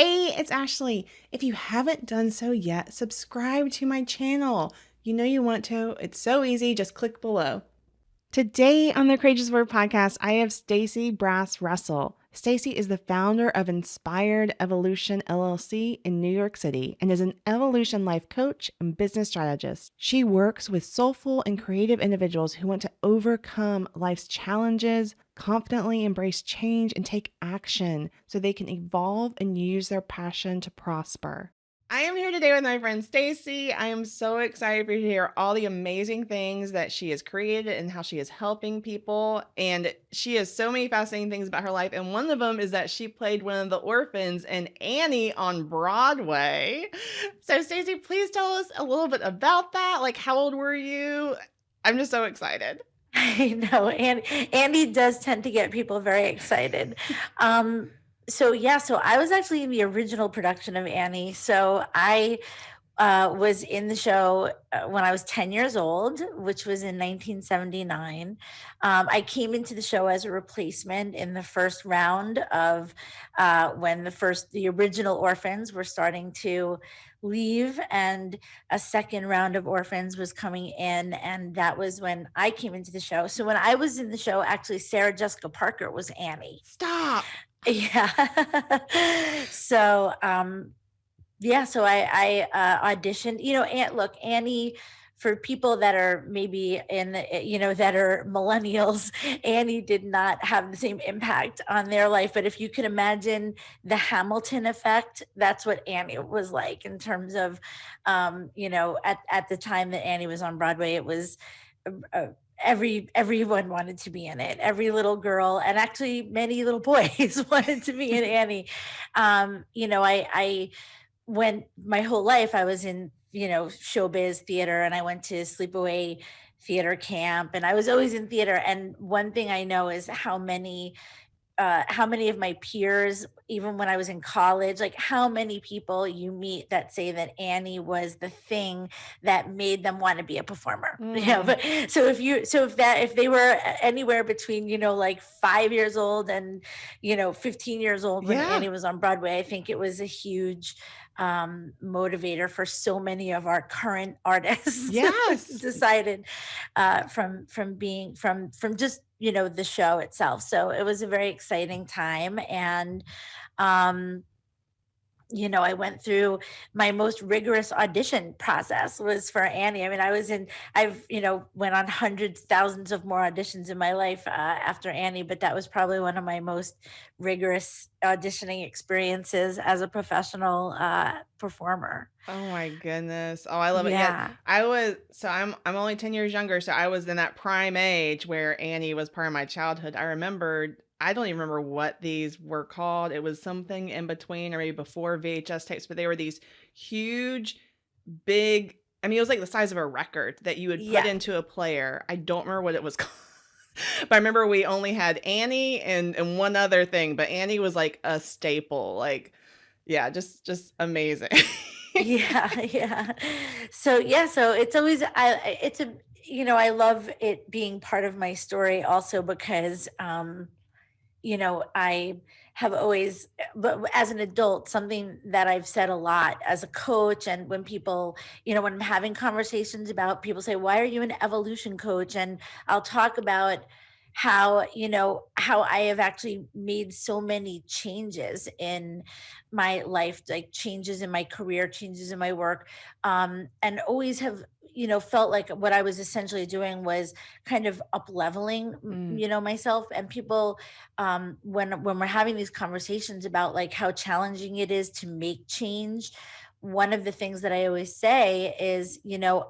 Hey, it's Ashley. If you haven't done so yet, subscribe to my channel. You know you want to. It's so easy. Just click below. Today on the Courageous Word podcast, I have Stacey Brass-Russell. Stacey is the founder of Inspired Evolution LLC in New York City and is an evolution life coach and business strategist. She works with soulful and creative individuals who want to overcome life's challenges, confidently embrace change, and take action so they can evolve and use their passion to prosper. I am here today with my friend Stacey. I am so excited for you to hear all the amazing things that she has created and how she is helping people. And she has so many fascinating things about her life. And one of them is that she played one of the orphans in Annie on Broadway. So, Stacey, please tell us a little bit about that. Like, how old were you? I'm just so excited. I know, and Andy does tend to get people very excited. So I was actually in the original production of Annie. So I was in the show when I was 10 years old, which was in 1979. I came into the show as a replacement in the first round of when the original orphans were starting to leave, and a second round of orphans was coming in, and that was when I came into the show. So when I was in the show, actually, Sarah Jessica Parker was Annie. Stop. Yeah. so so I auditioned, and look, Annie, for people that are maybe that are millennials, Annie did not have the same impact on their life. But if you can imagine the Hamilton effect, that's what Annie was like in terms of, at the time that Annie was on Broadway, it was uh, everyone wanted to be in it. Every little girl, and actually many little boys wanted to be in Annie. I went my whole life, I was in, showbiz theater, and I went to sleepaway theater camp, and I was always in theater. And one thing I know is how many of my peers, even when I was in college, like how many people you meet that say that Annie was the thing that made them want to be a performer. Mm. But if they were anywhere between, like 5 years old and, 15 years old when Yeah. Annie was on Broadway, I think it was a huge motivator for so many of our current artists Yes. decided from just the show itself. So it was a very exciting time. And um I went through my most rigorous audition process was for Annie. I mean, I've, went on hundreds, thousands of more auditions in my life after Annie, but that was probably one of my most rigorous auditioning experiences as a professional performer. Oh my goodness. Oh, I love it. Yeah. Yeah. I'm only 10 years younger, so I was in that prime age where Annie was part of my childhood. I don't even remember what these were called. It was something in between or maybe before VHS tapes, but they were these huge, big, I mean, it was like the size of a record that you would put Yeah. into a player. I don't remember what it was called. But I remember we only had Annie and one other thing, but Annie was like a staple. Like, yeah, just amazing. Yeah, yeah. So it's always I love it being part of my story also because I have always, but as an adult, something that I've said a lot as a coach, and when people, when I'm having conversations about, people say, "Why are you an evolution coach?" And I'll talk about how I have actually made so many changes in my life, like changes in my career, changes in my work, and always have, felt like what I was essentially doing was kind of up leveling, Mm. myself. And people, when we're having these conversations about like how challenging it is to make change, one of the things that I always say is,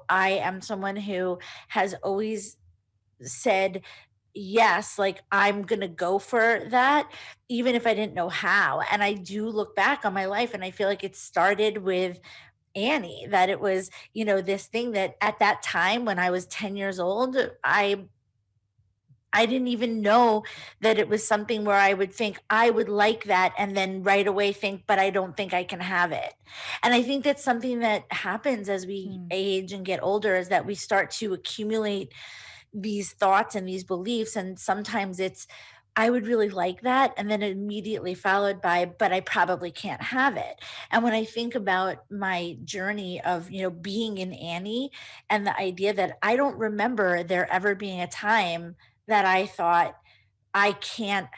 I am someone who has always said yes, like I'm gonna go for that, even if I didn't know how. And I do look back on my life and I feel like it started with Annie, that it was, this thing that at that time when I was 10 years old, I didn't even know that it was something where I would think I would like that and then right away think, but I don't think I can have it. And I think that's something that happens as we Mm. age and get older, is that we start to accumulate these thoughts and these beliefs. And sometimes it's I would really like that, and then immediately followed by, "But I probably can't have it." And when I think about my journey of, being in Annie and the idea that I don't remember there ever being a time that I thought, "I can't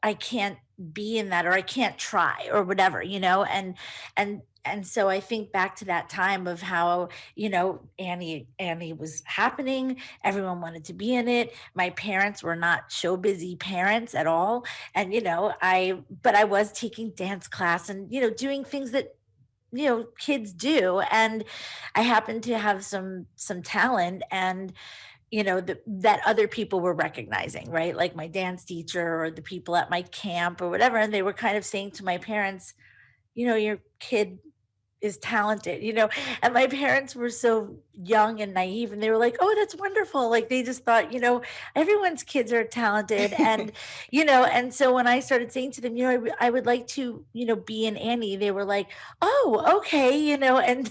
I can't be in that, or I can't try or whatever, and so I think back to that time of how, Annie was happening, everyone wanted to be in it. My parents were not show busy parents at all. And I was taking dance class and doing things that kids do. And I happened to have some talent, and that other people were recognizing, right? Like my dance teacher or the people at my camp or whatever. And they were kind of saying to my parents, your kid is talented, and my parents were so young and naive, and they were like, "Oh, that's wonderful." Like they just thought, everyone's kids are talented. And and so when I started saying to them, I would like to, be an Annie, they were like, "Oh, okay," and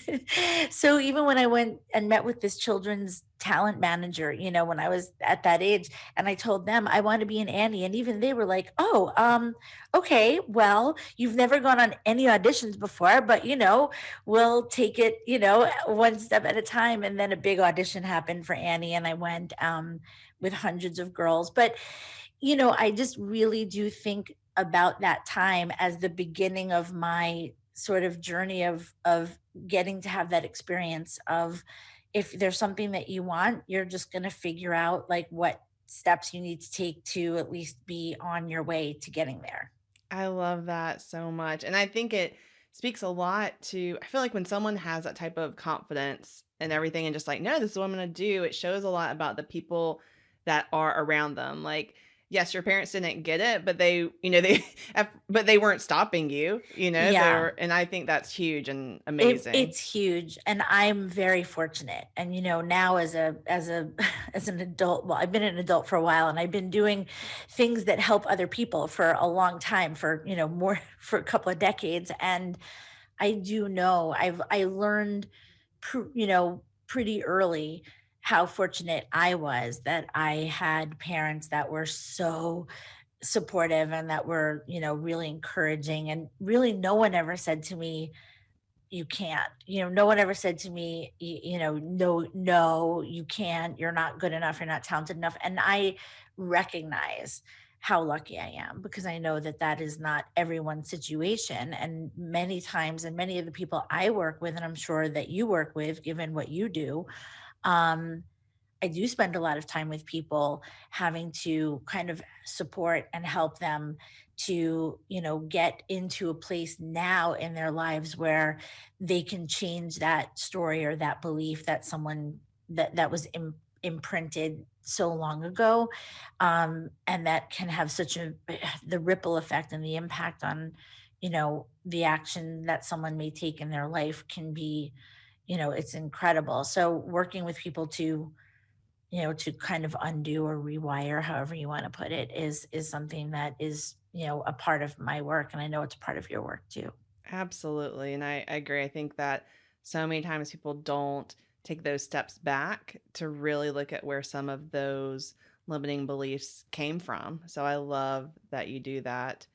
so even when I went and met with this children's talent manager, when I was at that age, and I told them I want to be an Annie, and even they were like, "Oh, okay, well, you've never gone on any auditions before, but we'll take it, one step at a time." And then a big audition happened for Annie, and I went with hundreds of girls. But, I just really do think about that time as the beginning of my sort of journey of getting to have that experience of, if there's something that you want, you're just going to figure out like what steps you need to take to at least be on your way to getting there. I love that so much. And I think it speaks a lot to, I feel like when someone has that type of confidence and everything and just like, no, this is what I'm going to do, it shows a lot about the people that are around them. Like, yes, your parents didn't get it, but they but they weren't stopping you, they Yeah. were, and I think that's huge and It's amazing. huge, and I'm very fortunate. And now as a as an adult, well, I've been an adult for a while, and I've been doing things that help other people for a long time, for more for a couple of decades. And I do know I learned pretty early how fortunate I was that I had parents that were so supportive and that were, really encouraging. And really no one ever said to me, "You can't." No one ever said to me, "No, no, you can't. You're not good enough. You're not talented enough." And I recognize how lucky I am, because I know that that is not everyone's situation. And many times, and many of the people I work with, and I'm sure that you work with, given what you do, um, I do spend a lot of time with people, having to kind of support and help them to, get into a place now in their lives where they can change that story or that belief that someone that was imprinted so long ago, and that can have such a the ripple effect and the impact on, the action that someone may take in their life can be, it's incredible. So working with people to kind of undo or rewire, however you want to put it, is something that is, a part of my work. And I know it's a part of your work too. Absolutely. And I agree. I think that so many times people don't take those steps back to really look at where some of those limiting beliefs came from. So I love that you do that.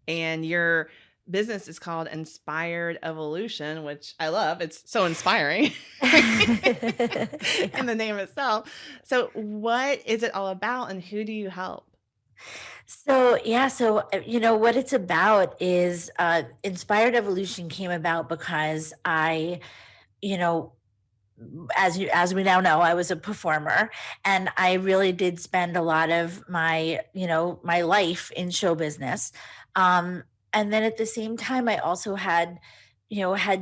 And your business is called Inspired Evolution, which I love. It's so inspiring in Yeah. the name itself. So, what is it all about and who do you help? So yeah, so what it's about is, inspired evolution came about because I, you know, as we now know, I was a performer, and I really did spend a lot of my life in show business. Um, and then at the same time, I also had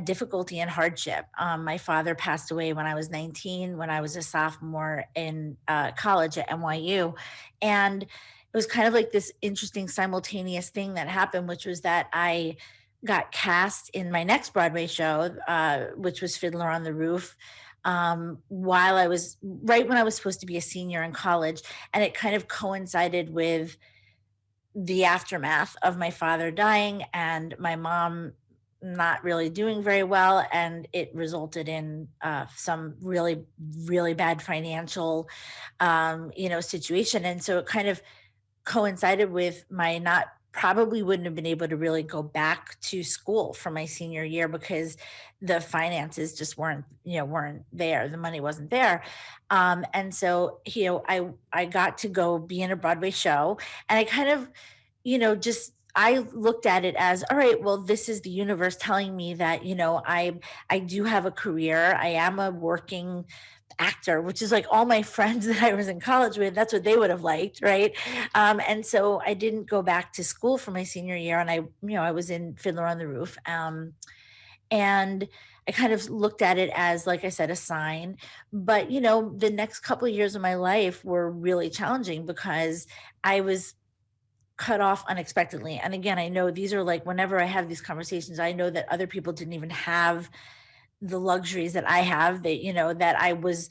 difficulty and hardship. My father passed away when I was 19, when I was a sophomore in college at NYU, and it was kind of like this interesting simultaneous thing that happened, which was that I got cast in my next Broadway show, which was Fiddler on the Roof, while I was right when I was supposed to be a senior in college. And it kind of coincided with the aftermath of my father dying and my mom not really doing very well. And it resulted in some really, really bad financial, situation. And so it kind of coincided with my not probably wouldn't have been able to really go back to school for my senior year because the finances just weren't there. The money wasn't there. And so, I got to go be in a Broadway show, and I kind of, just I looked at it as, all right, well, this is the universe telling me that, I do have a career. I am a working actor, which is like all my friends that I was in college with, that's what they would have liked, right? And so I didn't go back to school for my senior year, and I was in Fiddler on the Roof. And I kind of looked at it as, like I said, a sign. But the next couple of years of my life were really challenging because I was cut off unexpectedly. And again, I know these are like, whenever I have these conversations, I know that other people didn't even have the luxuries that I have, that that I was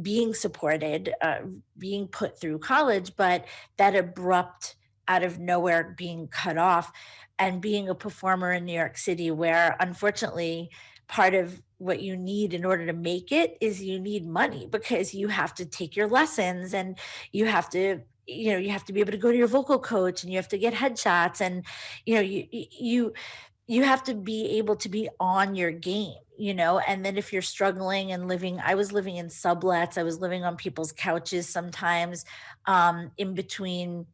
being supported, being put through college, but that abrupt, out of nowhere, being cut off, and being a performer in New York City, where unfortunately part of what you need in order to make it is you need money, because you have to take your lessons, and you have to you have to be able to go to your vocal coach, and you have to get headshots, and you have to be able to be on your game, and then if you're struggling and I was living in sublets, I was living on people's couches sometimes, in between,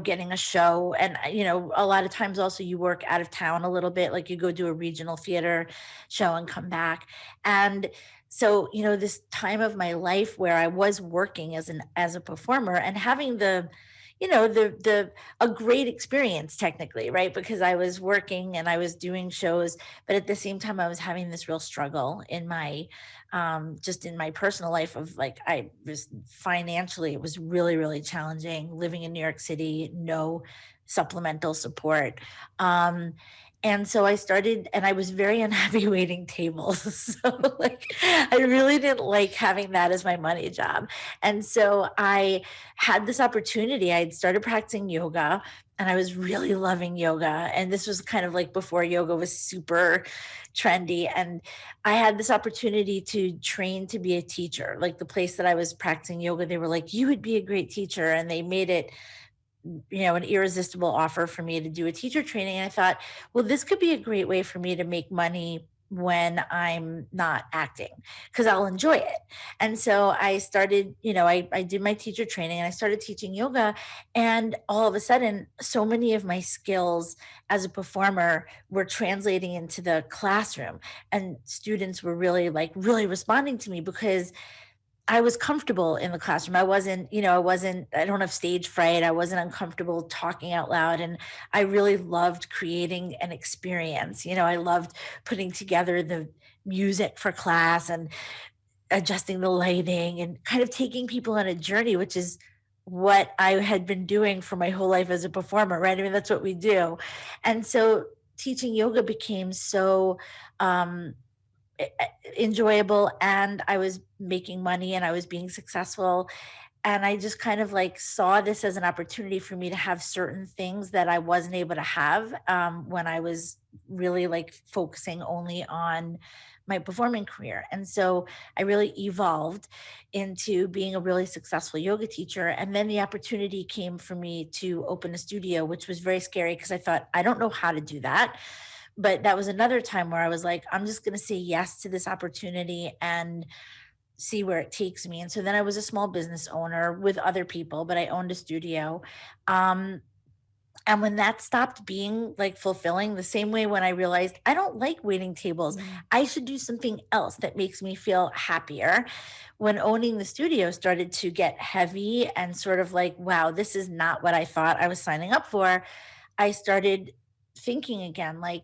getting a show. And, a lot of times also you work out of town a little bit, like you go do a regional theater show and come back. And so, this time of my life where I was working as a performer, and having the a great experience technically, right? Because I was working and I was doing shows, but at the same time I was having this real struggle in my just in my personal life, of like, I was financially, it was really, really challenging living in New York City, no supplemental support. And so I started, and I was very unhappy waiting tables. So, like, I really didn't like having that as my money job. And so I had this opportunity. I had started practicing yoga, and I was really loving yoga. And this was kind of like before yoga was super trendy. And I had this opportunity to train to be a teacher. Like, the place that I was practicing yoga, they were like, you would be a great teacher. And they made it, an irresistible offer for me to do a teacher training. And I thought, well, this could be a great way for me to make money when I'm not acting, because I'll enjoy it. And so I started, I did my teacher training, and I started teaching yoga. And all of a sudden, so many of my skills as a performer were translating into the classroom. And students were really, like, really responding to me, because I was comfortable in the classroom. I don't have stage fright. I wasn't uncomfortable talking out loud. And I really loved creating an experience. I loved putting together the music for class, and adjusting the lighting, and kind of taking people on a journey, which is what I had been doing for my whole life as a performer, right? I mean, that's what we do. And so teaching yoga became so, um, enjoyable, and I was making money, and I was being successful. And I just kind of like saw this as an opportunity for me to have certain things that I wasn't able to have, when I was really like focusing only on my performing career. And so I really evolved into being a really successful yoga teacher. And then the opportunity came for me to open a studio, which was very scary, because I thought, I don't know how to do that. But that was another time where I was like, I'm just going to say yes to this opportunity and see where it takes me. And so then I was a small business owner with other people, but I owned a studio. Um, and when that stopped being like fulfilling, the same way when I realized I don't like waiting tables, Mm. I should do something else that makes me feel happier. When owning the studio started to get heavy and sort of like, wow, this is not what I thought I was signing up for, I started thinking again, like,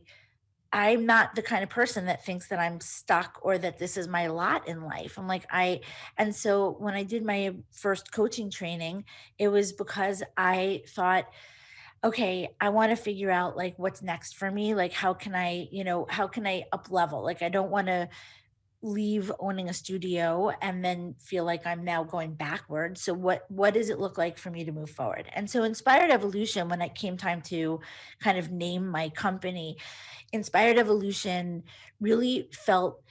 I'm not the kind of person that thinks that I'm stuck, or that this is my lot in life. And so when I did my first coaching training, it was because I thought, okay, I want to figure out like what's next for me. Like, how can I up level? Like, I don't want to leave owning a studio and then feel like I'm now going backwards. So what does it look like for me to move forward? And so Inspired Evolution, when it came time to kind of name my company, Inspired Evolution really felt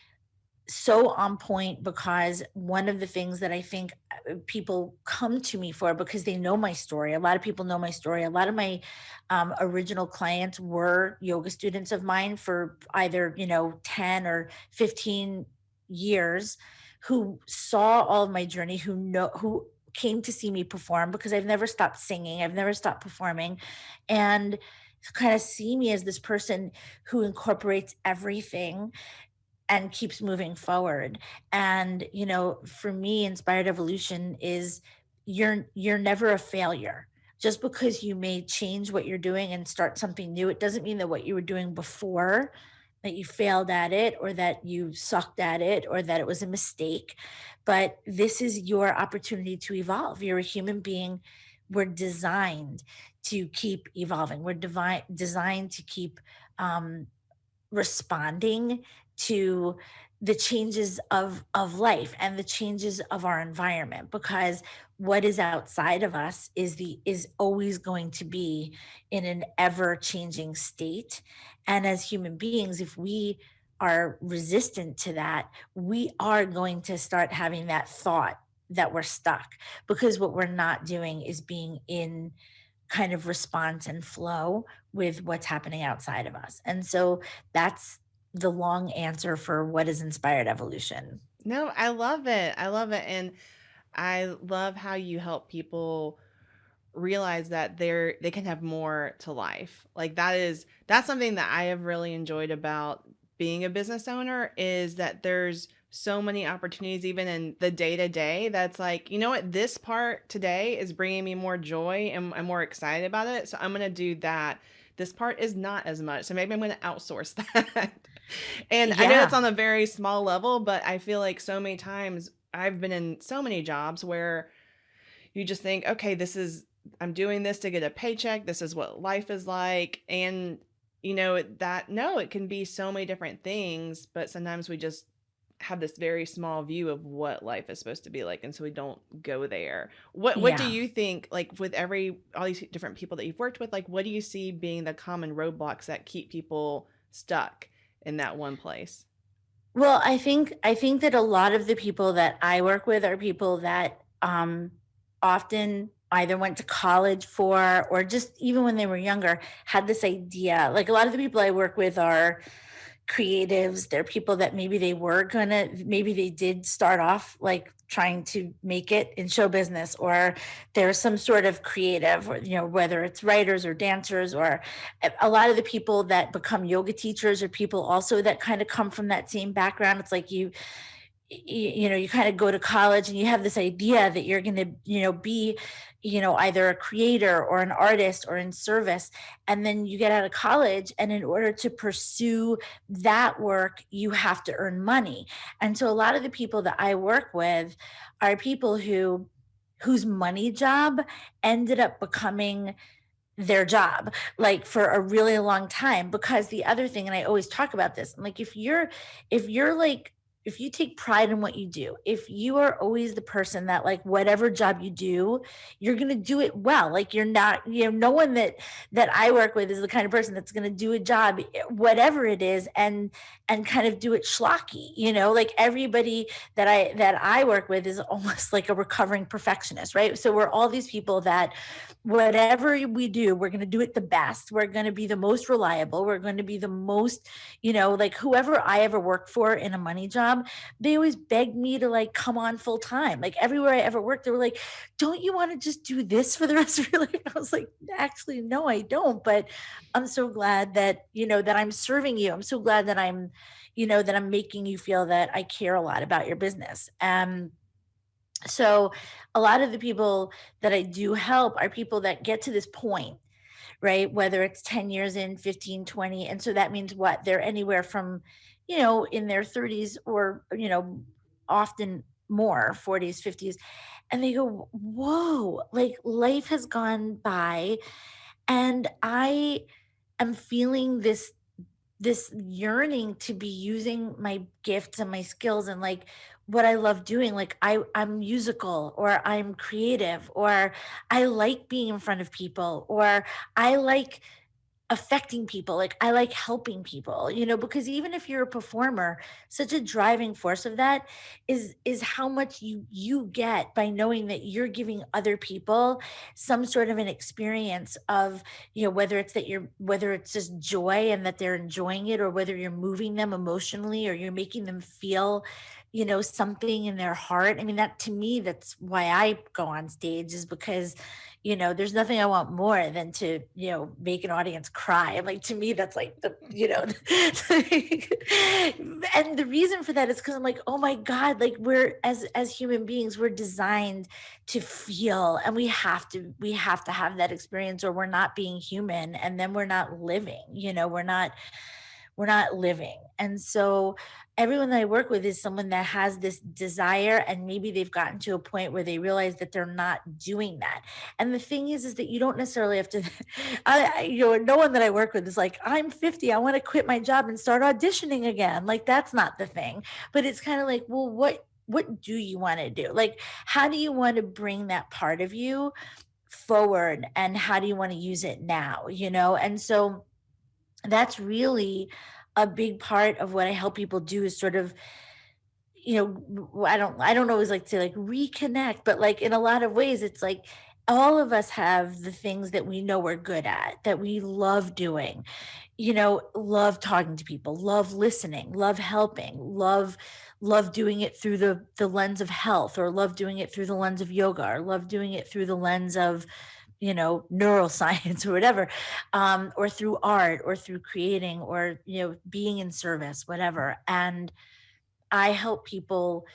so on point, because one of the things that I think people come to me for, because they know my story. A lot of people know my story. A lot of my original clients were yoga students of mine for either, 10 or 15 years, who saw all of my journey, who came to see me perform, because I've never stopped singing, I've never stopped performing, and kind of see me as this person who incorporates everything and keeps moving forward. And, for me, inspired evolution is, you're never a failure. Just because you may change what you're doing and start something new, it doesn't mean that what you were doing before, that you failed at it, or that you sucked at it, or that it was a mistake. But this is your opportunity to evolve. You're a human being. We're designed to keep evolving. Designed to keep um, responding to the changes of life and the changes of our environment, because what is outside of us is always going to be in an ever changing state. And as human beings, if we are resistant to that, we are going to start having that thought that we're stuck, because what we're not doing is being in kind of response and flow with what's happening outside of us. And so that's the long answer for what is inspired evolution. No, I love it. I love it. And I love how you help people realize that they can have more to life. Like that's something that I have really enjoyed about being a business owner, is that there's so many opportunities even in the day to day, that's like, you know what, this part today is bringing me more joy and I'm more excited about it. So I'm going to do that. This part is not as much. So maybe I'm going to outsource that. And I know Yeah. that's on a very small level, but I feel like so many times I've been in so many jobs where you just think, okay, I'm doing this to get a paycheck. This is what life is like. And, no, it can be so many different things, but sometimes we just have this very small view of what life is supposed to be like. And so we don't go there. What do Yeah. you think, like with all these different people that you've worked with, like what do you see being the common roadblocks that keep people stuck in that one place? Well, I think that a lot of the people that I work with are people that often either went to college for, or just even when they were younger had this idea. Like, a lot of the people I work with are creatives. They're people that maybe they did start off like trying to make it in show business, or there's some sort of creative, or, whether it's writers or dancers, or a lot of the people that become yoga teachers are people also that kind of come from that same background. It's like you kind of go to college and you have this idea that you're going to be either a creator or an artist or in service, and then you get out of college, and in order to pursue that work you have to earn money. And so a lot of the people that I work with are people whose money job ended up becoming their job, like, for a really long time. Because the other thing, and I always talk about this, like, if you're like, if you take pride in what you do, if you are always the person that, like, whatever job you do, you're going to do it well. Like, you're not, no one that I work with is the kind of person that's going to do a job, whatever it is, and kind of do it schlocky, like, everybody that I work with is almost like a recovering perfectionist, right? So we're all these people that whatever we do, we're going to do it the best. We're going to be the most reliable. We're going to be the most, like, whoever I ever worked for in a money job, they always begged me to, like, come on full time. Like, everywhere I ever worked, they were like, don't you want to just do this for the rest of your life? I was like, actually, no, I don't. But I'm so glad that, that I'm serving you. I'm so glad that I'm making you feel that I care a lot about your business. So a lot of the people that I do help are people that get to this point, right? Whether it's 10 years in, 15, 20. And so that means what? They're anywhere from, in their 30s, or, often more 40s, 50s. And they go, whoa, like, life has gone by, and I am feeling this yearning to be using my gifts and my skills and, like, what I love doing. Like, I'm musical, or I'm creative, or I like being in front of people, or I like affecting people. Like I like helping people, because even if you're a performer, such a driving force of that is how much you get by knowing that you're giving other people some sort of an experience of, whether it's just joy and that they're enjoying it, or whether you're moving them emotionally or you're making them feel, something in their heart. I mean, that to me, that's why I go on stage, is because there's nothing I want more than to, make an audience cry. I'm like, to me, that's like and the reason for that is because I'm like, oh my God, like we're as human beings, we're designed to feel, and we have to have that experience, or we're not being human, and then we're not living, we're not living. And so everyone that I work with is someone that has this desire, and maybe they've gotten to a point where they realize that they're not doing that. And the thing is that you don't necessarily have to no one that I work with is like, I'm 50, I want to quit my job and start auditioning again. Like that's not the thing. But it's kind of like, well, what do you want to do? Like, how do you want to bring that part of you forward, and how do you want to use it now? And so that's really a big part of what I help people do, is sort of, I don't always like to like reconnect, but like in a lot of ways it's like all of us have the things that we know we're good at, that we love doing, love talking to people, love listening, love helping, love doing it through the lens of health, or love doing it through the lens of yoga, or love doing it through the lens of neuroscience or whatever, or through art, or through creating, or being in service, whatever. And I help people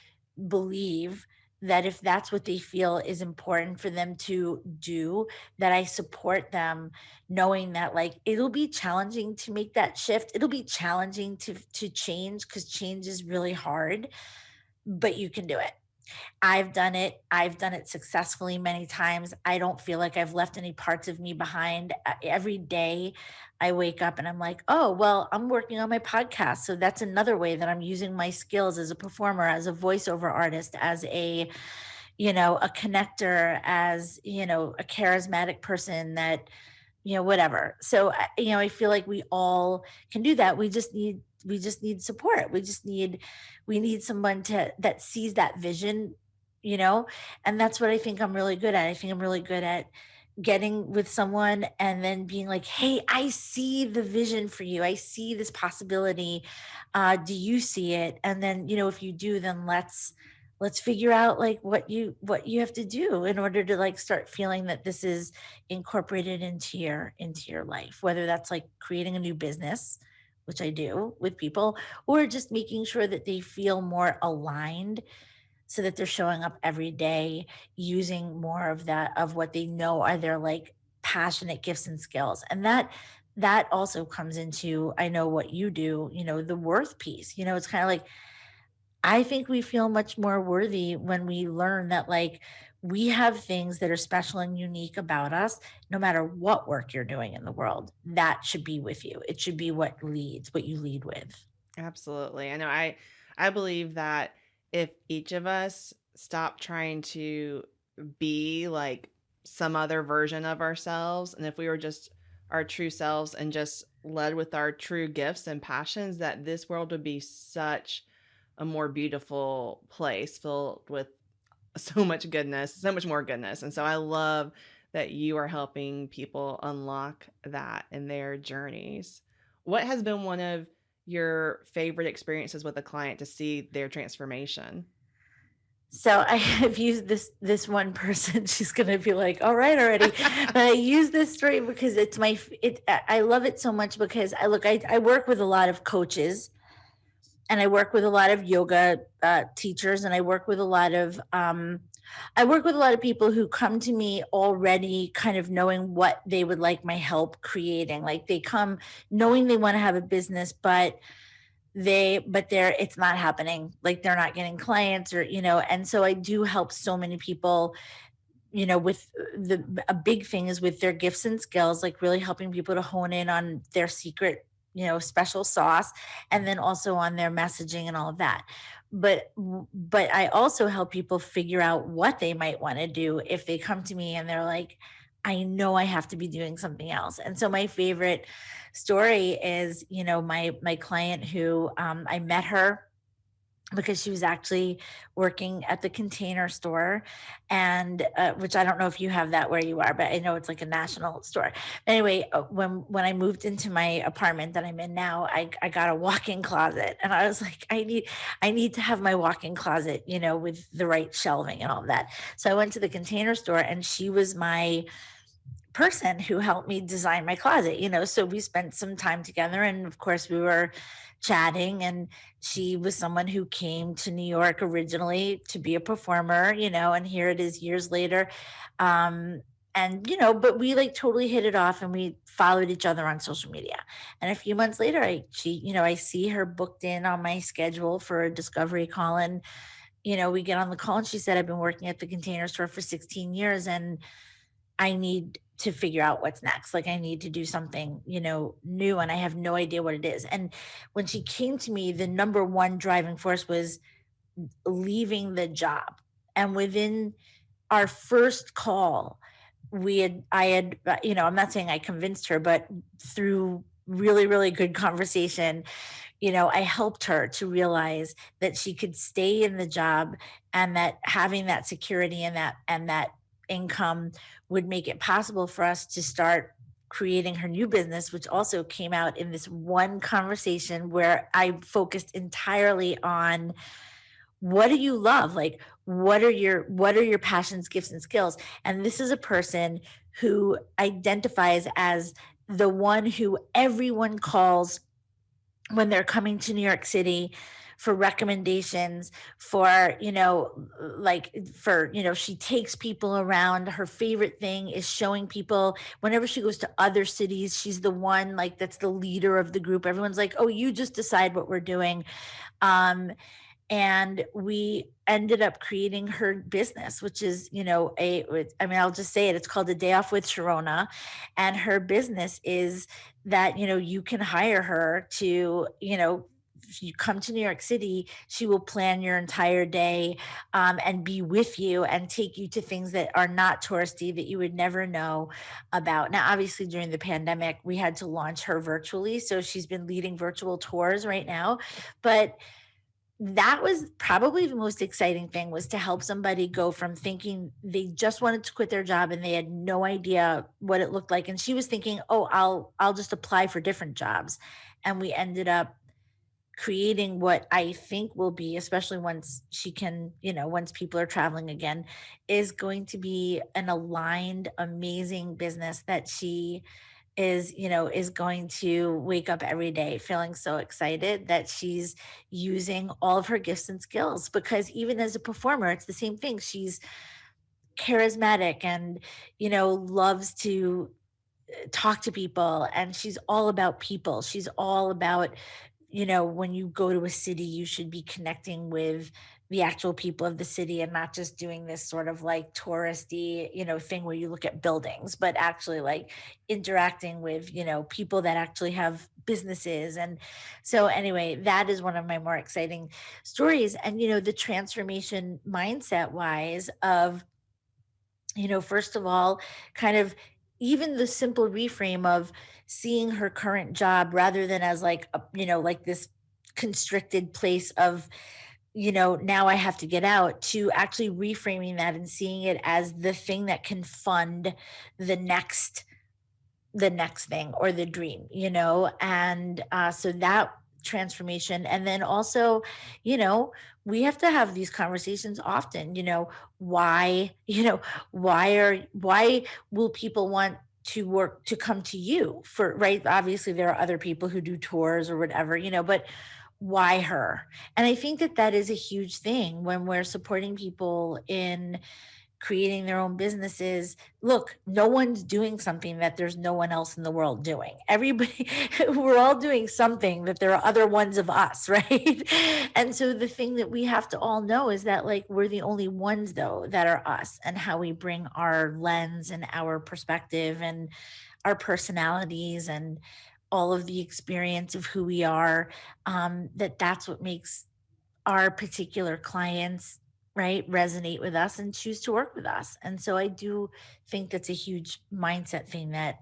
believe that if that's what they feel is important for them to do, that I support them, knowing that like it'll be challenging to make that shift. It'll be challenging to change, because change is really hard, but you can do it. I've done it. I've done it successfully many times. I don't feel like I've left any parts of me behind. Every day I wake up and I'm like, oh, well, I'm working on my podcast. So that's another way that I'm using my skills as a performer, as a voiceover artist, as a connector, as, a charismatic person that, whatever. So, I feel like we all can do that. We just need support. We need someone that sees that vision, you know, and that's what I think I'm really good at. I think I'm really good at getting with someone and then being like, "Hey, I see the vision for you. I see this possibility. Do you see it?" And then, if you do, then let's figure out like what you have to do in order to like start feeling that this is incorporated into your life, whether that's like creating a new business, which I do with people, or just making sure that they feel more aligned, so that they're showing up every day using more of that, of what they know are their like passionate gifts and skills. And that also comes into, I know what you do, the worth piece. It's kind of like, I think we feel much more worthy when we learn that like we have things that are special and unique about us. No matter what work you're doing in the world, that should be with you. It should be what you lead with. Absolutely. I know I believe that if each of us stop trying to be like some other version of ourselves, and if we were just our true selves and just led with our true gifts and passions, that this world would be such a more beautiful place filled with so much goodness, so much more goodness. And so I love that you are helping people unlock that in their journeys. What has been one of your favorite experiences with a client to see their transformation? So I have used this one person. She's gonna be like, "All right, already," but I use this story because it's my it. I love it so much because I work with a lot of coaches, and I work with a lot of yoga teachers, and I work with a lot of people who come to me already kind of knowing what they would like my help creating. Like they come knowing they want to have a business, but it's not happening. Like they're not getting clients, or and so I do help so many people, with a big thing is with their gifts and skills, like really helping people to hone in on their secret, special sauce, and then also on their messaging and all of that. But I also help people figure out what they might want to do if they come to me and they're like, I know I have to be doing something else. And so my favorite story is, my client who, I met her because she was actually working at the Container Store, and which I don't know if you have that where you are, but I know it's like a national store. Anyway, when I moved into my apartment that I'm in now, I got a walk-in closet, and I was like, I need to have my walk-in closet, with the right shelving and all of that. So I went to the Container Store, and she was my person who helped me design my closet, so we spent some time together, and of course we were chatting, and she was someone who came to New York originally to be a performer, and here it is years later. And but we like totally hit it off, and we followed each other on social media. And a few months later, I see her booked in on my schedule for a discovery call, and we get on the call, and she said, I've been working at the Container Store for 16 years, and I need to figure out what's next. Like, I need to do something, new, and I have no idea what it is. And when she came to me, the number one driving force was leaving the job. And within our first call, I'm not saying I convinced her, but through really, really good conversation, I helped her to realize that she could stay in the job, and that having that security and that income would make it possible for us to start creating her new business, which also came out in this one conversation where I focused entirely on what do you love? Like, what are your passions, gifts, and skills? And this is a person who identifies as the one who everyone calls when they're coming to New York City for recommendations, for, she takes people around. Her favorite thing is showing people whenever she goes to other cities, she's the one like that's the leader of the group. Everyone's like, "Oh, you just decide what we're doing." Um, and we ended up creating her business, which is, I'll just say it, it's called A Day Off with Sharona. And her business is that, you can hire her to, if you come to New York City, she will plan your entire day, and be with you and take you to things that are not touristy, that you would never know about. Now, obviously, during the pandemic, we had to launch her virtually. So she's been leading virtual tours right now. But that was probably the most exciting thing, was to help somebody go from thinking they just wanted to quit their job and they had no idea what it looked like, and she was thinking, "Oh, I'll just apply for different jobs." And we ended up creating what I think will be, especially once she can, once people are traveling again, is going to be an aligned, amazing business that she is going to wake up every day feeling so excited that she's using all of her gifts and skills. Because even as a performer, it's the same thing. She's charismatic and, loves to talk to people, and she's all about people. She's all about, when you go to a city, you should be connecting with the actual people of the city, and not just doing this sort of like touristy, thing where you look at buildings, but actually like interacting with, people that actually have businesses. And so anyway, that is one of my more exciting stories. And, the transformation mindset wise of, first of all, kind of even the simple reframe of seeing her current job rather than as like like this constricted place of, now I have to get out, to actually reframing that and seeing it as the thing that can fund the next the next thing, or the dream, and so that transformation. And then also, you know we have to have these conversations often. Why, why will people want to come to you for, right? Obviously there are other people who do tours or whatever, but why her? And I think that that is a huge thing when we're supporting people in creating their own businesses. Look, no one's doing something that there's no one else in the world doing. Everybody, we're all doing something that there are other ones of us, right? And so the thing that we have to all know is that, like, we're the only ones, though, that are us, and how we bring our lens and our perspective and our personalities and all of the experience of who we are, that's what makes our particular clients right, resonate with us and choose to work with us. And so I do think that's a huge mindset thing that,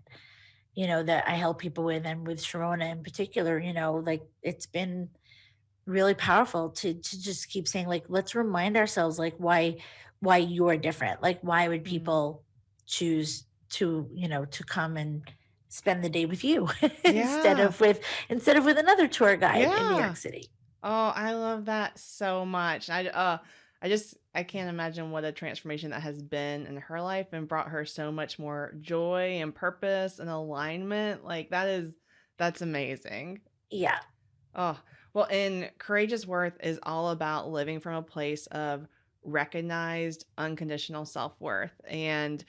that I help people with, and with Sharona in particular, like it's been really powerful to just keep saying, like, let's remind ourselves, like, why you're different. Like, why would Mm. people choose to come and spend the day with you Yeah. instead of with another tour guide in New York Yeah. City. Oh, I love that so much. I can't imagine what a transformation that has been in her life and brought her so much more joy and purpose and alignment. Like that's amazing. Yeah. Oh, well, and Courageous Worth is all about living from a place of recognized unconditional self-worth. And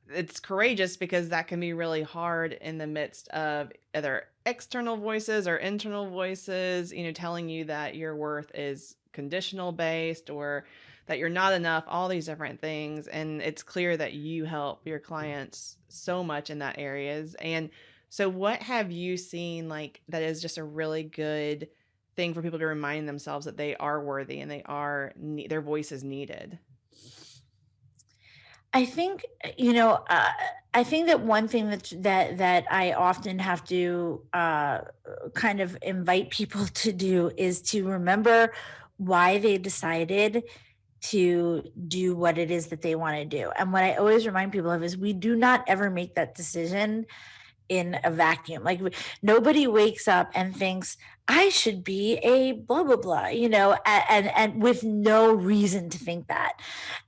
it's courageous because that can be really hard in the midst of either external voices or internal voices, telling you that your worth is conditional based or that you're not enough, all these different things. And it's clear that you help your clients so much in that areas. And so what have you seen like that is just a really good thing for people to remind themselves that they are worthy and their voice is needed? I think, I think that one thing that I often have to kind of invite people to do is to remember why they decided to do what it is that they want to do. And what I always remind people of is we do not ever make that decision in a vacuum. Like nobody wakes up and thinks I should be a blah blah blah, and with no reason to think that.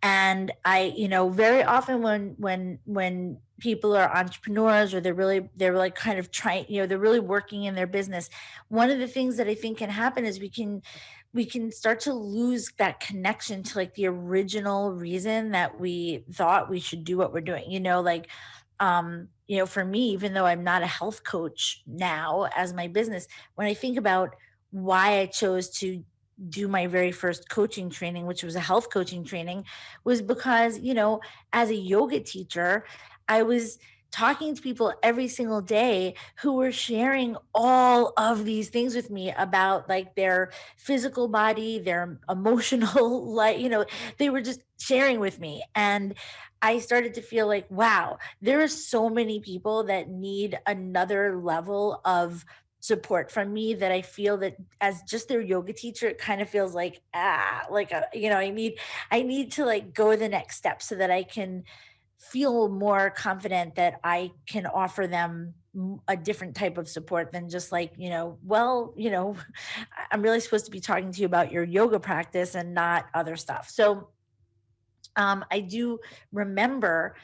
And very often when people are entrepreneurs, or they're like kind of trying, they're really working in their business. One of the things that I think can happen is we can start to lose that connection to like the original reason that we thought we should do what we're doing. Like for me, even though I'm not a health coach now as my business, when I think about why I chose to do my very first coaching training, which was a health coaching training, was because, as a yoga teacher, I was talking to people every single day who were sharing all of these things with me about like their physical body, their emotional, like, they were just sharing with me. And I started to feel like, wow, there are so many people that need another level of support from me, that I feel that as just their yoga teacher, it kind of feels like, like I need to like go the next step so that I can feel more confident that I can offer them a different type of support than just like, well, I'm really supposed to be talking to you about your yoga practice and not other stuff. So I do remember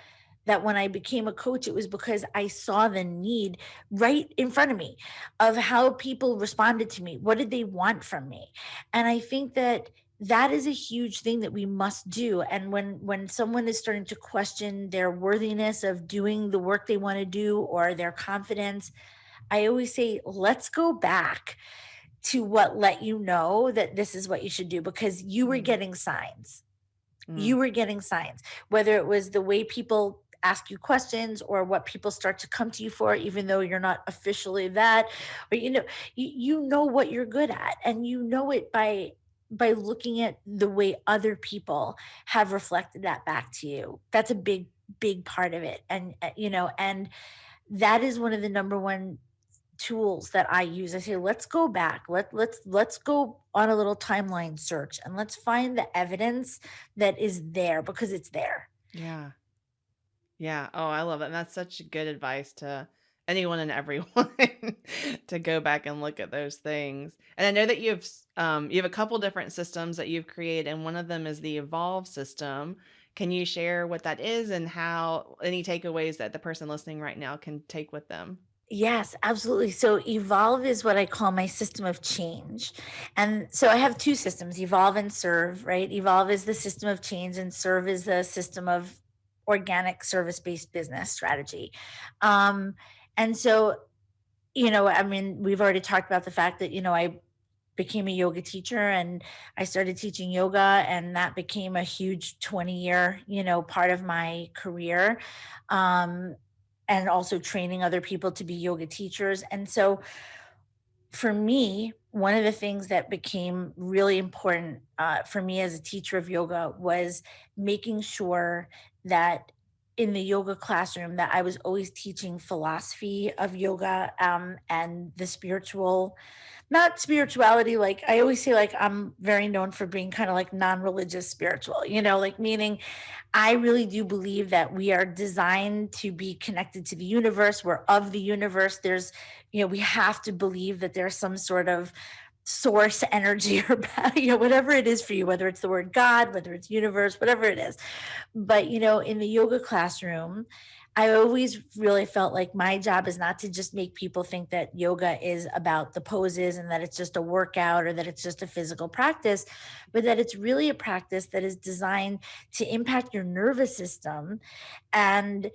that when I became a coach, it was because I saw the need right in front of me of how people responded to me. What did they want from me? And I think that that is a huge thing that we must do. And when someone is starting to question their worthiness of doing the work they want to do, or their confidence, I always say, let's go back to what let you know that this is what you should do, because you were Mm. getting signs. Mm. You were getting signs, whether it was the way people ask you questions, or what people start to come to you for, even though you're not officially that. Or you know what you're good at, and you know it by looking at the way other people have reflected that back to you. That's a big part of it. And and that is one of the number one tools that I use. I say, let's go back. Let's go on a little timeline search, and let's find the evidence that is there, because it's there. Yeah. Yeah. Oh, I love that. And that's such good advice to anyone and everyone to go back and look at those things. And I know that you have a couple different systems that you've created, and one of them is the Evolve system. Can you share what that is and how any takeaways that the person listening right now can take with them? Yes, absolutely. So evolve is what I call my system of change. And so I have two systems, evolve and serve, right? Evolve is the system of change, and serve is the system of organic service-based business strategy. Um, and so, I mean, we've already talked about the fact that, I became a yoga teacher, and I started teaching yoga, and that became a huge 20-year, part of my career. Um, and also training other people to be yoga teachers. And so for me, one of the things that became really important for me as a teacher of yoga was making sure that in the yoga classroom that I was always teaching philosophy of yoga, and the spiritual, not spirituality, like I always say, like I'm very known for being kind of like non-religious spiritual, like meaning I really do believe that we are designed to be connected to the universe. We're of the universe. We have to believe that there's some sort of source energy or whatever it is for you, whether it's the word God, whether it's universe, whatever it is. But, in the yoga classroom, I always really felt like my job is not to just make people think that yoga is about the poses and that it's just a workout or that it's just a physical practice, but that it's really a practice that is designed to impact your nervous system, and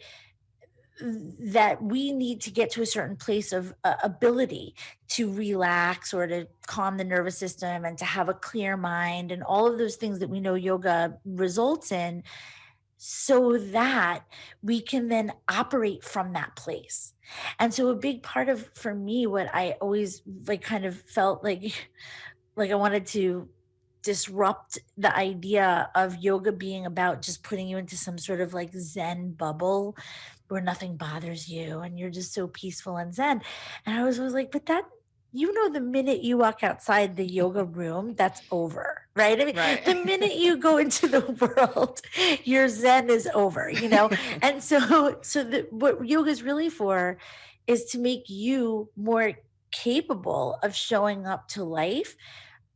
that we need to get to a certain place of ability to relax or to calm the nervous system and to have a clear mind and all of those things that we know yoga results in, so that we can then operate from that place. And so a big part of, for me, what I always like kind of felt like I wanted to disrupt the idea of yoga being about just putting you into some sort of like zen bubble where nothing bothers you and you're just so peaceful and zen. And I was always like, but that, the minute you walk outside the yoga room, that's over, right? I mean, Right. the minute you go into the world, your zen is over. And what yoga is really for is to make you more capable of showing up to life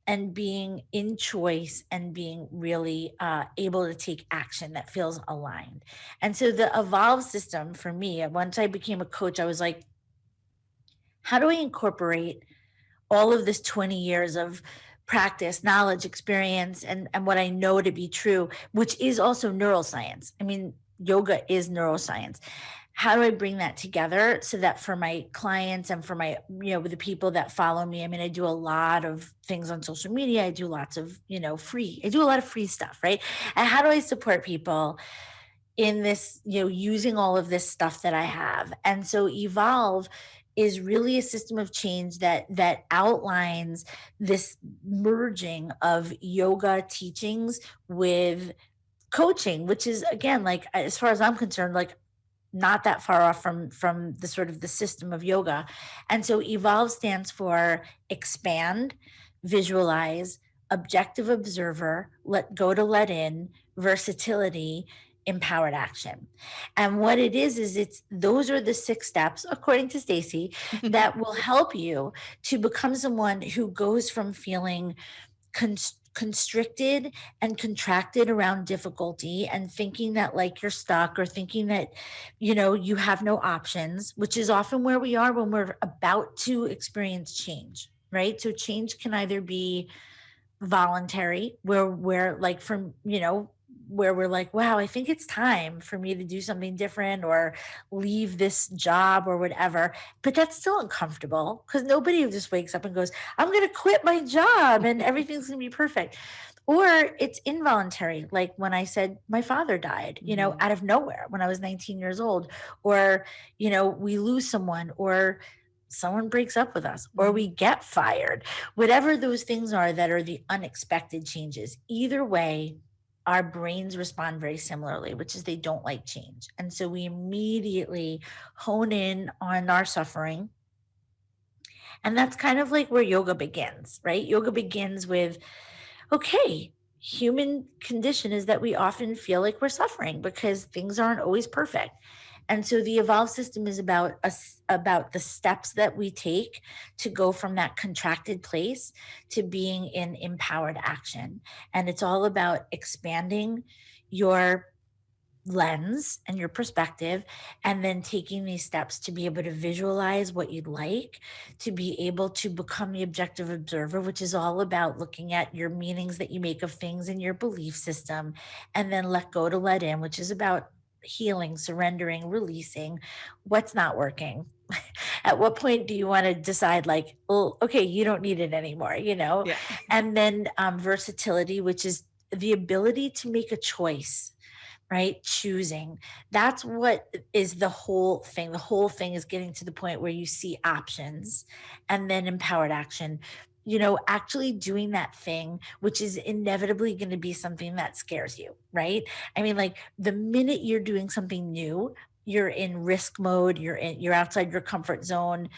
and being in choice and being really able to take action that feels aligned. And so the evolve system for me, once I became a coach, I was like, how do I incorporate all of this 20 years of practice, knowledge, experience, and what I know to be true, which is also neuroscience. I mean, yoga is neuroscience. How do I bring that together so that for my clients and for my, the people that follow me, I mean, I do a lot of things on social media. I do lots of, I do a lot of free stuff, right? And how do I support people in this, using all of this stuff that I have? And so Evolve is really a system of change that outlines this merging of yoga teachings with coaching, which is, again, like as far as I'm concerned, like not that far off from the sort of the system of yoga. And so Evolve stands for expand, visualize, objective observer, let go to let in, versatility, empowered action. And what it is it's those are the 6 steps, according to Stacey, that will help you to become someone who goes from feeling constricted and contracted around difficulty and thinking that like you're stuck or thinking that you have no options, which is often where we are when we're about to experience change, right? So change can either be voluntary, where like from where we're like, wow, I think it's time for me to do something different or leave this job or whatever, but that's still uncomfortable because nobody just wakes up and goes, I'm going to quit my job and everything's going to be perfect. Or it's involuntary, like when I said my father died, Mhm. out of nowhere when I was 19 years old, or we lose someone, or someone breaks up with us, or we Mhm. get fired, whatever those things are that are the unexpected changes. Either way, our brains respond very similarly, which is they don't like change. And so we immediately hone in on our suffering. And that's kind of like where yoga begins, right? Yoga begins with, okay, human condition is that we often feel like we're suffering because things aren't always perfect. And so the evolve system is about us, about the steps that we take to go from that contracted place to being in empowered action. And it's all about expanding your lens and your perspective, and then taking these steps to be able to visualize what you'd like, to be able to become the objective observer, which is all about looking at your meanings that you make of things in your belief system, and then let go to let in, which is about healing, surrendering, releasing what's not working. At what point do you want to decide like, oh, okay, you don't need it anymore? Yeah. And then versatility, which is the ability to make a choice, right? Choosing. That's what is the whole thing. The whole thing is getting to the point where you see options and then empowered action. Actually doing that thing, which is inevitably going to be something that scares you, right? I mean, like the minute you're doing something new, you're in risk mode, you're outside your comfort zone,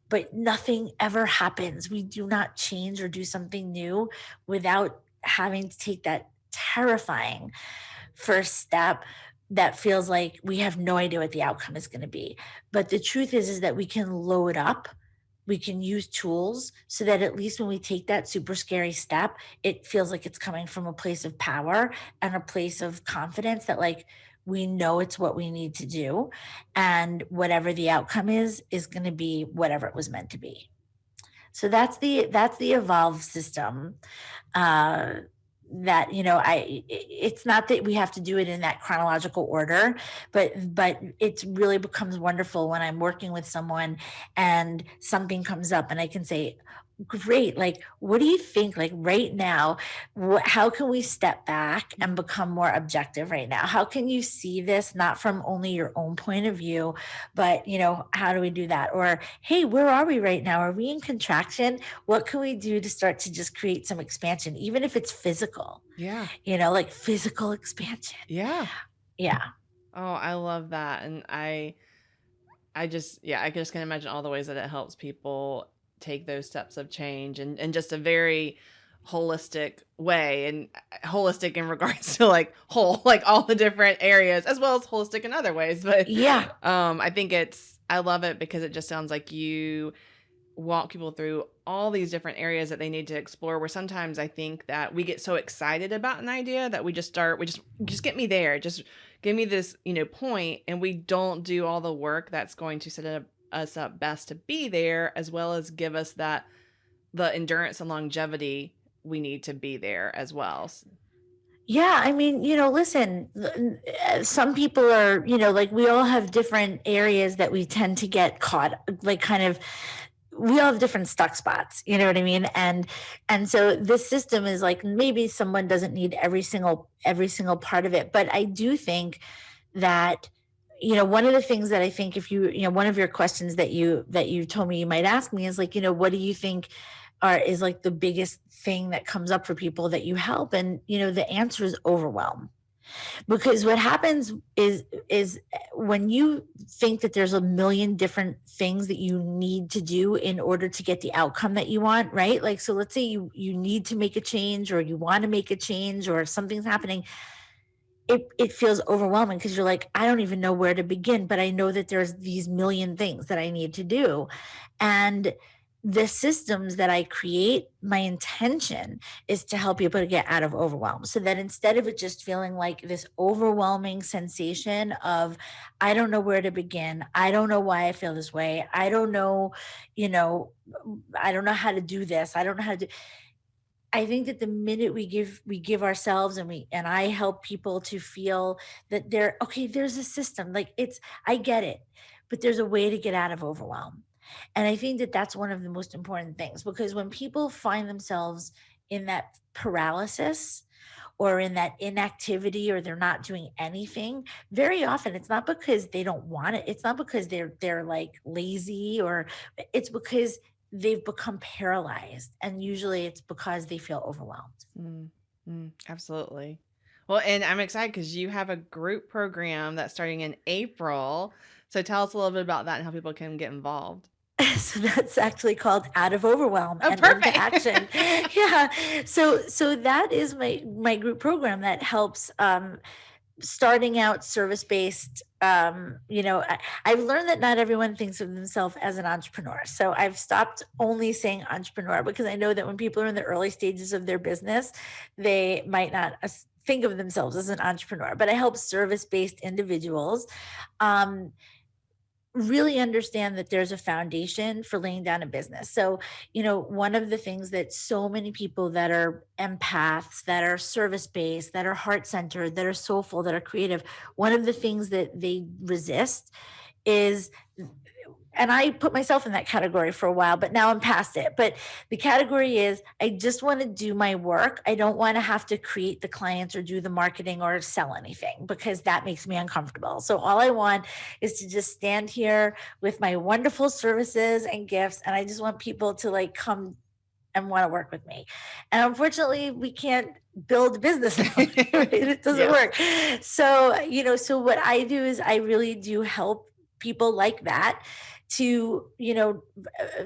but nothing ever happens. We do not change or do something new without having to take that terrifying first step that feels like we have no idea what the outcome is going to be. But the truth is that we can load up, we can use tools so that at least when we take that super scary step, it feels like it's coming from a place of power and a place of confidence that like we know it's what we need to do, and whatever the outcome is going to be whatever it was meant to be. So that's the evolve system. uh that it's not that we have to do it in that chronological order, but it really becomes wonderful when I'm working with someone and something comes up and I can say, great, like what do you think, like right now, how can we step back and become more objective right now? How can you see this not from only your own point of view, but how do we do that? Or hey, where are we right now? Are we in contraction? What can we do to start to just create some expansion, even if it's physical, Yeah. like physical expansion? Yeah. Yeah. Oh, I love that. And I just, yeah, I just can imagine all the ways that it helps people take those steps of change and just a very holistic way, and holistic in regards to like whole, like all the different areas, as well as holistic in other ways. But Yeah. I think I love it because it just sounds like you walk people through all these different areas that they need to explore, where sometimes I think that we get so excited about an idea that we just get me there, just give me this point, and we don't do all the work that's going to us up best to be there, as well as give us the endurance and longevity we need to be there as well. Yeah, I mean, listen, some people are, like we all have different areas that we tend to get caught, like kind of, we all have different stuck spots, you know what I mean? And so this system is like maybe someone doesn't need every single part of it, but I do think that one of the things that I think, if one of your questions that you told me you might ask me is like, what do you think is like the biggest thing that comes up for people that you help? And the answer is overwhelm. Because what happens is when you think that there's a million different things that you need to do in order to get the outcome that you want, right? Like, so let's say you need to make a change, or you want to make a change, or something's happening, it feels overwhelming because you're like, I don't even know where to begin, but I know that there's these million things that I need to do. And the systems that I create, my intention is to help people to get out of overwhelm, so that instead of it just feeling like this overwhelming sensation of, I don't know where to begin, I don't know why I feel this way, I don't know, you know, I don't know how to do this, I don't know how to do. I think that the minute we give ourselves, and I help people to feel that they're okay, there's a system. Like, I get it, but there's a way to get out of overwhelm. And I think that that's one of the most important things, because when people find themselves in that paralysis or in that inactivity, or they're not doing anything, very often it's not because they don't want it. It's not because they're like lazy, or it's because they've become paralyzed, and usually it's because they feel overwhelmed. Mm, absolutely. Well, and I'm excited because you have a group program that's starting in April. So tell us a little bit about that and how people can get involved. So that's actually called Out of Overwhelm Oh, and Into perfect. Action. Yeah. So that is my group program that helps starting out service based. I've learned that not everyone thinks of themselves as an entrepreneur, so I've stopped only saying entrepreneur, because I know that when people are in the early stages of their business, they might not think of themselves as an entrepreneur. But I help service based individuals um, really understand that there's a foundation for laying down a business. So, one of the things that so many people that are empaths, that are service based, that are heart centered, that are soulful, that are creative, one of the things that they resist is and I put myself in that category for a while, but now I'm past it. But the category is I just want to do my work. I don't want to have to create the clients or do the marketing or sell anything because that makes me uncomfortable. So all I want is to just stand here with my wonderful services and gifts. And I just want people to like come and want to work with me. And unfortunately, we can't build business that way, right? It doesn't Yes. work. So, so what I do is I really do help people like that to,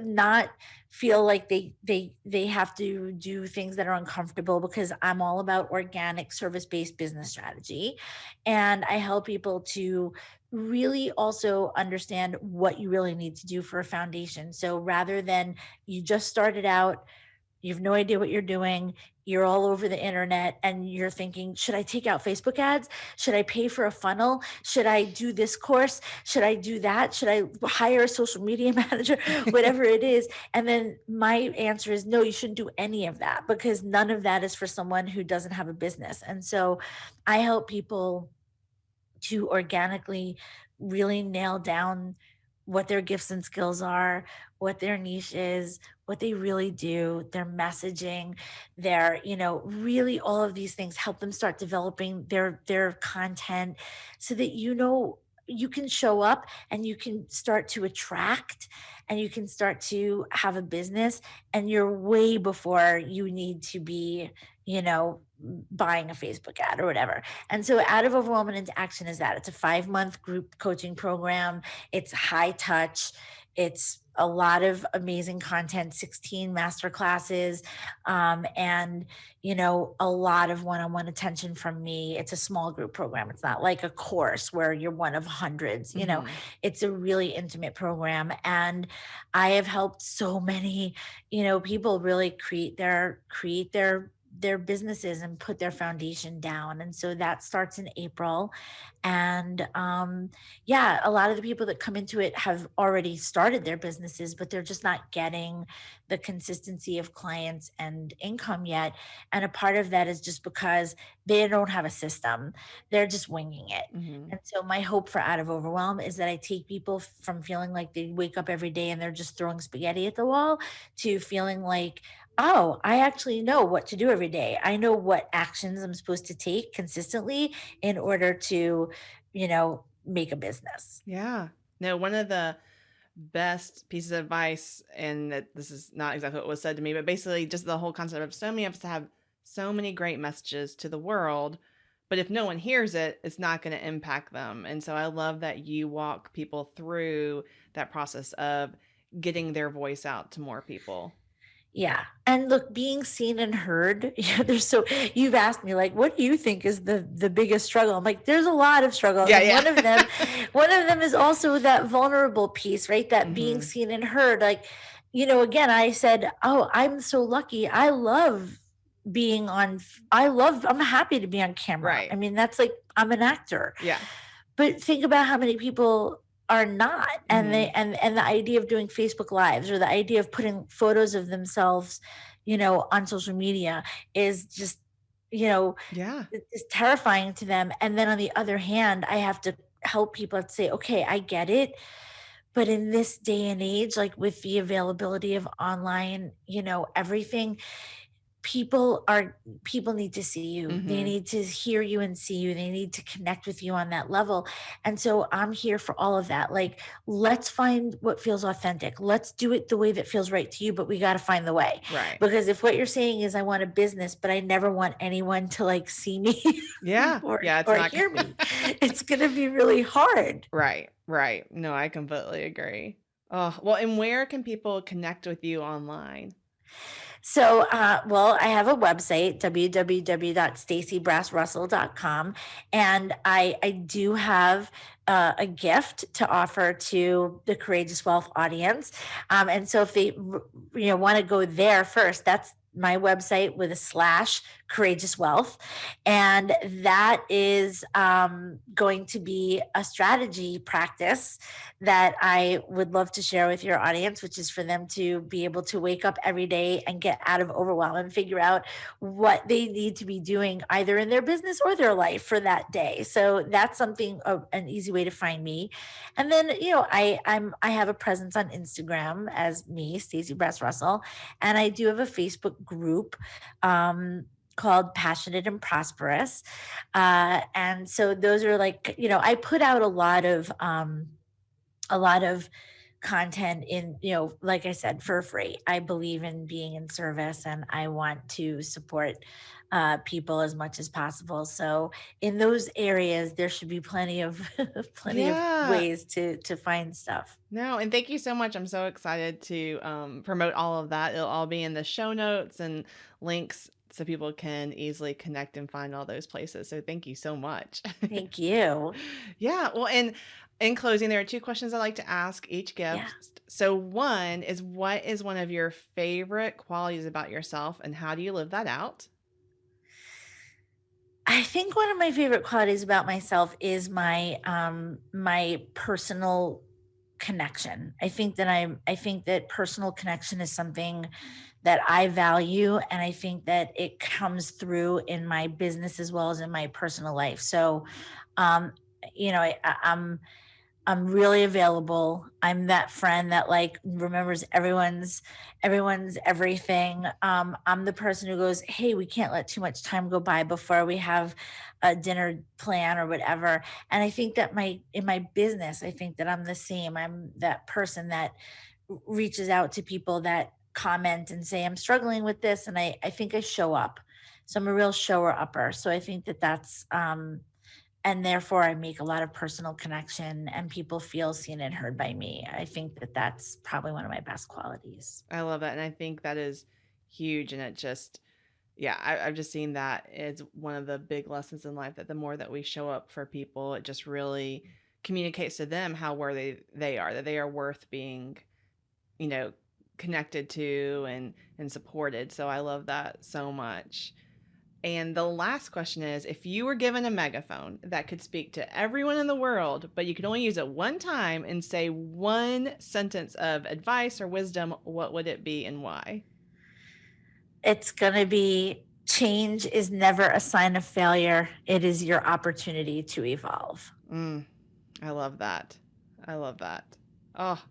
not feel like they have to do things that are uncomfortable because I'm all about organic service-based business strategy. And I help people to really also understand what you really need to do for a foundation. So rather than you just started out, you have no idea what you're doing. You're all over the internet and you're thinking, should I take out Facebook ads? Should I pay for a funnel? Should I do this course? Should I do that? Should I hire a social media manager? Whatever it is. And then my answer is no, you shouldn't do any of that because none of that is for someone who doesn't have a business. And so I help people to organically really nail down what their gifts and skills are, what their niche is, what they really do, their messaging, their, really all of these things help them start developing their content so that you can show up and you can start to attract and you can start to have a business and you're way before you need to be, buying a Facebook ad or whatever. And so out of overwhelm and into action is that it's a 5-month group coaching program. It's high touch. It's a lot of amazing content, 16 master classes, and a lot of one-on-one attention from me. It's a small group program. It's not like a course where you're one of hundreds. Mhm. It's a really intimate program, and I have helped so many, people really create their businesses and put their foundation down. And so that starts in April. And yeah, a lot of the people that come into it have already started their businesses, but they're just not getting the consistency of clients and income yet. And a part of that is just because they don't have a system, they're just winging it. Mhm. And so my hope for Out of Overwhelm is that I take people from feeling like they wake up every day and they're just throwing spaghetti at the wall to feeling like, oh, I actually know what to do every day. I know what actions I'm supposed to take consistently in order to, make a business. Yeah. No, one of the best pieces of advice, and that this is not exactly what was said to me, but basically just the whole concept of so many of us have so many great messages to the world, but if no one hears it, it's not going to impact them. And so I love that you walk people through that process of getting their voice out to more people. Yeah. And look, being seen and heard, you've asked me like, what do you think is the biggest struggle? I'm like, there's a lot of struggle. Yeah, And yeah. one of them is also that vulnerable piece, right? That being Mhm. seen and heard. Like, again, I said, oh, I'm so lucky. I love being on, I'm happy to be on camera. Right. I mean, that's like, I'm an actor. Yeah. But think about how many people are not, and they Mhm. and the idea of doing Facebook lives or the idea of putting photos of themselves, on social media is just, you know, Yeah. it's terrifying to them. And then on the other hand, I have to help people to say, okay, I get it. But in this day and age, like with the availability of online, everything, people need to see you. They Mhm. need to hear you and see you. They need to connect with you on that level. And so I'm here for all of that. Like, let's find what feels authentic. Let's do it the way that feels right to you, but we got to find the way. Right. Because if what you're saying is I want a business, but I never want anyone to like see me Yeah. or Yeah, it's or not hear me, it's going to be really hard. Right, right. No, I completely agree. Oh, well, and where can people connect with you online? So, well, I have a website, www.staceybrass-russell.com, and I do have a gift to offer to the Courageous Wealth audience. And so if they want to go there first, that's my website with a slash Courageous Wealth. And that is going to be a strategy practice that I would love to share with your audience, which is for them to be able to wake up every day and get out of overwhelm and figure out what they need to be doing either in their business or their life for that day. So that's something, an easy way to find me. And then, I have a presence on Instagram as me, Stacey Brass-Russell, and I do have a Facebook group called Passionate and Prosperous. And so those are like, I put out a lot of content in, like I said, for free. I believe in being in service and I want to support people as much as possible. So in those areas, there should be plenty of plenty of Yeah. ways to find stuff. No, and thank you so much. I'm so excited to promote all of that. It'll all be in the show notes and links so people can easily connect and find all those places. So thank you so much. Thank you. Yeah. Well, and in closing, there are two questions I like to ask each Yeah. guest. So one is, what is one of your favorite qualities about yourself and how do you live that out? I think one of my favorite qualities about myself is my personal connection. I think that personal connection is something that I value, and I think that it comes through in my business as well as in my personal life. So um I'm really available. I'm that friend that like remembers everyone's everything. I'm the person who goes, "Hey, we can't let too much time go by before we have a dinner plan or whatever." And I think that my in my business, I think that I'm the same. I'm that person that reaches out to people that comment and say, "I'm struggling with this," and I think I show up. So I'm a real shower upper. So I think that that's and therefore I make a lot of personal connection and people feel seen and heard by me. I think that that's probably one of my best qualities. I love that. And I think that is huge. And it just, yeah, I've just seen that it's one of the big lessons in life, that the more that we show up for people, it just really communicates to them how worthy they are, that they are worth being, you know, connected to and supported. So I love that so much. And the last question is, if you were given a megaphone that could speak to everyone in the world, but you could only use it one time and say one sentence of advice or wisdom, what would it be and why? It's going to be change is never a sign of failure. It is your opportunity to evolve. Mm, I love that. I love that. Oh,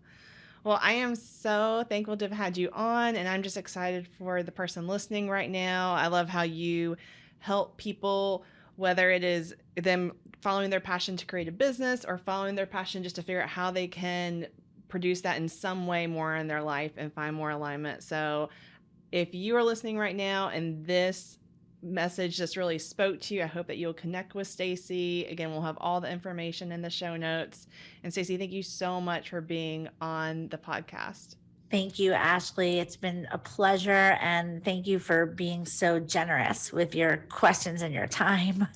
well, I am so thankful to have had you on, and I'm just excited for the person listening right now. I love how you help people, whether it is them following their passion to create a business or following their passion just to figure out how they can produce that in some way more in their life and find more alignment. So if you are listening right now and this message just really spoke to you, I hope that you'll connect with Stacey. Again, we'll have all the information in the show notes. And Stacey, thank you so much for being on the podcast. Thank you, Ashley. It's been a pleasure. And thank you for being so generous with your questions and your time.